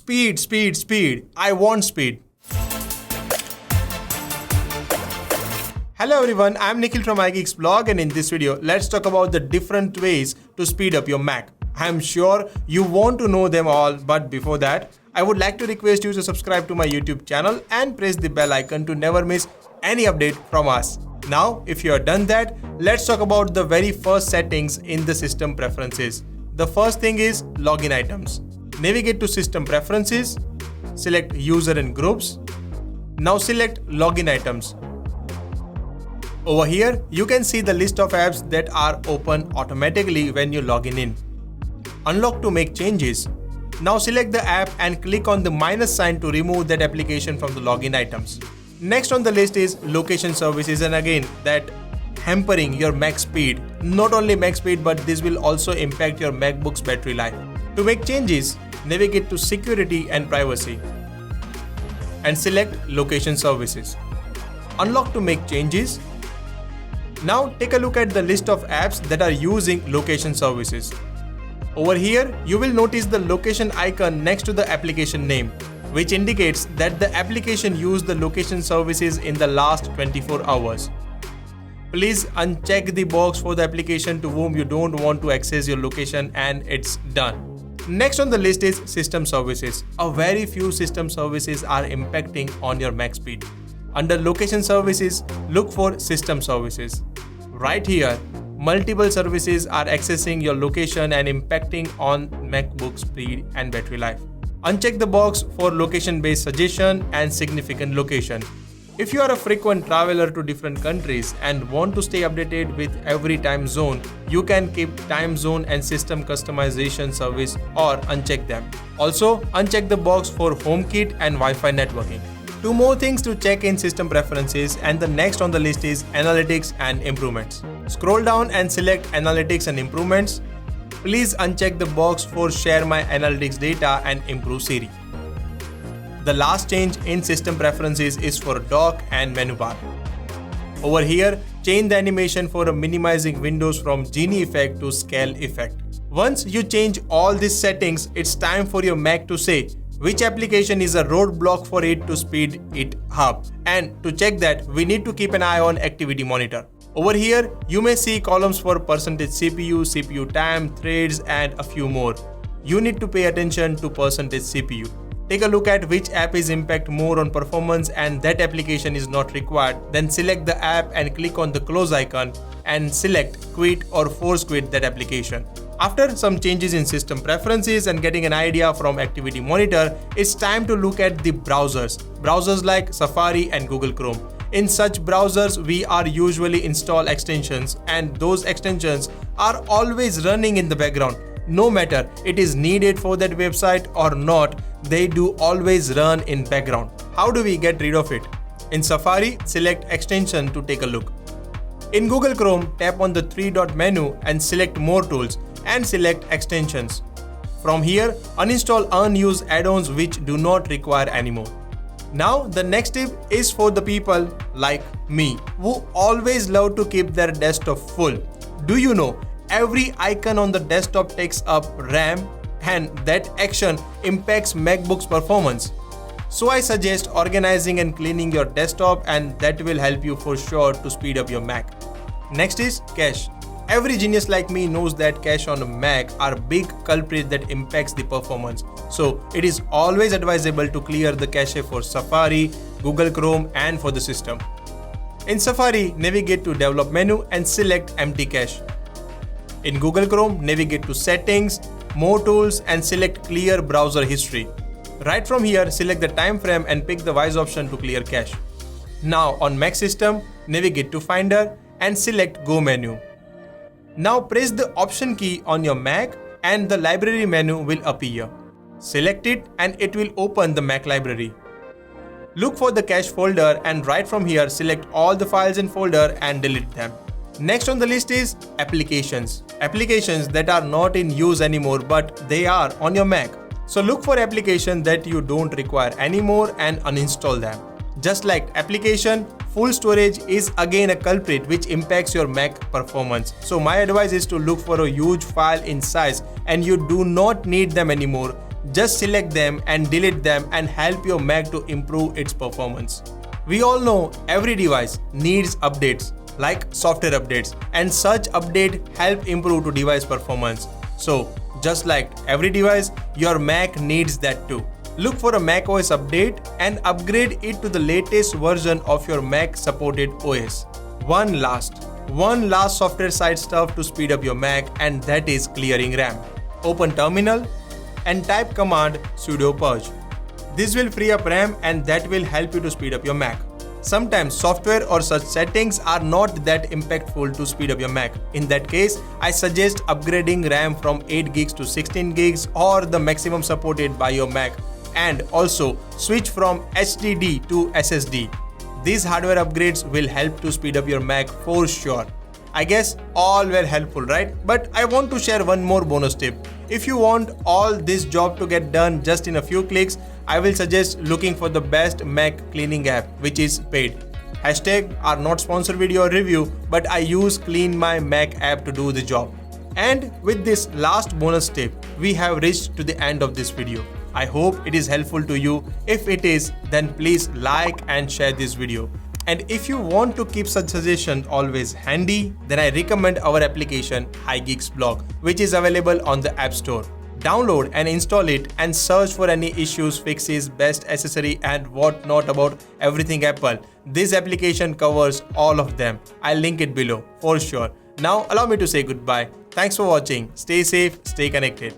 Speed, speed, speed. I want speed. Hello everyone, I'm Nikhil from iGeeks blog, and in this video, let's talk about the different ways to speed up your Mac. I'm sure you want to know them all, but before that, I would like to request you to subscribe to my YouTube channel and press the bell icon to never miss any update from us. Now, if you are done that, let's talk about the very first settings in the system preferences. The first thing is login items. Navigate to System Preferences, select User and Groups. Now select Login Items. Over here, you can see the list of apps that are open automatically when you log in. Unlock to make changes. Now select the app and click on the minus sign to remove that application from the login items. Next on the list is location services, and again that hampering your Mac speed. Not only Mac speed, but this will also impact your MacBook's battery life. To make changes, navigate to Security and Privacy and select Location Services. Unlock to make changes. Now take a look at the list of apps that are using location services. Over here, you will notice the location icon next to the application name, which indicates that the application used the location services in the last 24 hours. Please uncheck the box for the application to whom you don't want to access your location, and it's done. Next on the list is system services. A very few system services are impacting on your Mac speed. Under location services, look for system services. Right here, multiple services are accessing your location and impacting on MacBook speed and battery life. Uncheck the box for location-based suggestion and significant location. If you are a frequent traveler to different countries and want to stay updated with every time zone, you can keep time zone and system customization service or uncheck them. Also, uncheck the box for HomeKit and Wi-Fi networking. Two more things to check in system preferences, and the next on the list is analytics and improvements. Scroll down and select analytics and improvements. Please uncheck the box for share my analytics data and improve Siri. The last change in system preferences is for dock and menu bar. Over here, change the animation for minimizing windows from Genie effect to scale effect. Once you change all these settings, it's time for your Mac to say which application is a roadblock for it to speed it up. And to check that, we need to keep an eye on activity monitor. Over here, you may see columns for percentage CPU, CPU time, threads, and a few more. You need to pay attention to percentage CPU. Take a look at which app is impact more on performance and that application is not required. Then select the app and click on the close icon and select quit or force quit that application. After some changes in system preferences and getting an idea from Activity Monitor, it's time to look at the browsers. Browsers like Safari and Google Chrome. In such browsers, we are usually install extensions, and those extensions are always running in the background. No matter it is needed for that website or not, they do always run in background. How do we get rid of it? In Safari, select extension to take a look. In Google Chrome, tap on the three-dot menu and select more tools and select extensions. From here, uninstall unused add-ons which do not require anymore. Now, the next tip is for the people like me who always love to keep their desktop full. Do you know every icon on the desktop takes up RAM, and that action impacts MacBook's performance? So I suggest organizing and cleaning your desktop, and that will help you for sure to speed up your Mac. Next is cache. Every genius like me knows that cache on a Mac are big culprit that impacts the performance. So it is always advisable to clear the cache for Safari, Google Chrome, and for the system. In Safari, navigate to Develop menu and select Empty Cache. In Google Chrome, navigate to Settings, More Tools, and select Clear Browser History. Right from here, select the time frame and pick the Wise option to clear cache. Now on Mac system, navigate to Finder and select Go menu. Now press the Option key on your Mac and the Library menu will appear. Select it and it will open the Mac library. Look for the cache folder, and right from here, select all the files in folder and delete them. Next on the list is applications. Applications that are not in use anymore, but they are on your Mac. So look for applications that you don't require anymore and uninstall them. Just like application, full storage is again a culprit which impacts your Mac performance. So my advice is to look for a huge file in size and you do not need them anymore. Just select them and delete them and help your Mac to improve its performance. We all know every device needs updates like software updates, and such update help improve to device performance. So just like every device, your Mac needs that too. Look for a Mac OS update and upgrade it to the latest version of your Mac supported OS. One last software side stuff to speed up your Mac, and that is clearing RAM. Open terminal and type command sudo purge. This will free up RAM and that will help you to speed up your Mac. Sometimes software or such settings are not that impactful to speed up your Mac. In that case, I suggest upgrading RAM from 8 gigs to 16 gigs or the maximum supported by your Mac, and also switch from HDD to SSD. These hardware upgrades will help to speed up your Mac for sure. I guess all were helpful, right? But I want to share one more bonus tip. If you want all this job to get done just in a few clicks, I will suggest looking for the best Mac cleaning app, which is paid. Hashtag are not sponsored video or review, but I use Clean My Mac app to do the job. And with this last bonus tip, we have reached to the end of this video. I hope it is helpful to you. If it is, then please like and share this video. And if you want to keep such suggestions always handy, then I recommend our application HiGeeks Blog, which is available on the App Store. Download and install it and search for any issues, fixes, best accessory and whatnot about everything Apple. This application covers all of them. I'll link it below for sure. Now allow me to say goodbye. Thanks for watching. Stay safe, stay connected.